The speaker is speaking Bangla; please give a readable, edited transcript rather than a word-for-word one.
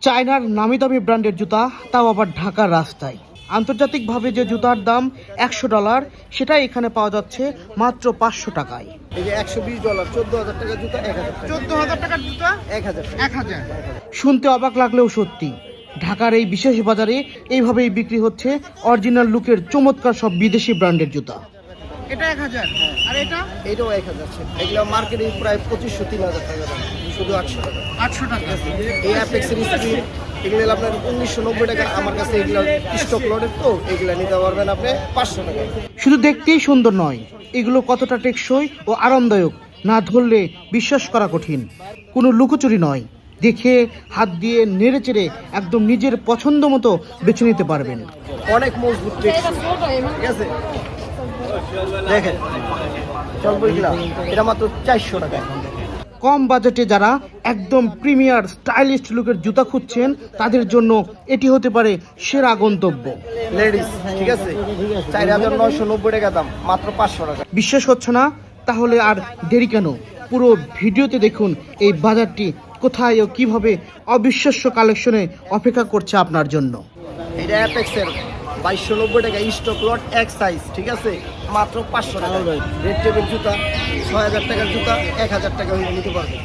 চায়নার নামি দামি ব্র্যান্ডের জুতা, তাও আবার ঢাকার রাস্তায়। আন্তর্জাতিকভাবে যে জুতার দাম $100, সেটা এখানে পাওয়া যাচ্ছে মাত্র 500 টাকায়। এই যে $120, 14,000 টাকার জুতা 1,000 টাকা। 14,000 টাকার জুতা 1,000 1000। শুনতে অবাক লাগলেও সত্যি, ঢাকার এই বিশেষ বাজারে এইভাবেই বিক্রি হচ্ছে অরিজিনাল লুকের চমৎকার সব বিদেশি ব্র্যান্ডের জুতা। এটা 1000, আর এটা এটাও 1,000। এগুলো মার্কেটে প্রায় 2,500-3,000 টাকা দাম, শুধু 800 টাকা। 800 টাকা। এই অ্যাপেক্সের স্ক্রিন এগুলো আপনার 1990 টাকা। আমার কাছে এগুলো স্টক লটের, তো এগুলো নিতে পারবেন আপনি 500 টাকা। শুধু দেখতেই সুন্দর নয়, এগুলো কতটা টেকসই ও আরামদায়ক না ধরলে বিশ্বাস করা কঠিন। কোনো লুকোচুরি নয়, দেখে হাত দিয়ে নেড়ে চেড়ে একদম নিজের পছন্দ মতো বেছে নিতে পারবেন। অনেক মজবুত টেকসই, ঠিক আছে। দেখেন চলবো এগুলা, এটা মাত্র 400 টাকা। কম বাজেটে যারা একদম প্রিমিয়ার স্টাইলিশ লুকের জুতা খুঁজছেন, তাদের জন্য এটি হতে পারে সেরা গন্তব্য। লেডিস, ঠিক আছে, 4,990 টাকা দাম, মাত্র 500 টাকা। বিশ্বাস হচ্ছে না? তাহলে আর দেরি কেন, পুরো ভিডিওতে দেখুন এই বাজারটি কোথায় ও কিভাবে অবিশ্বাস্য কালেকশনে অপেক্ষা করছে আপনার জন্য। এটা অ্যাপেক্সের 2,290 টাকা স্টক লট, এক সাইজ, ঠিক আছে, মাত্র 500 টাকা। রেড টেবিল জুতা 6,000 টাকার জুতা 1,000 টাকা হয়ে নিতে পারবেন।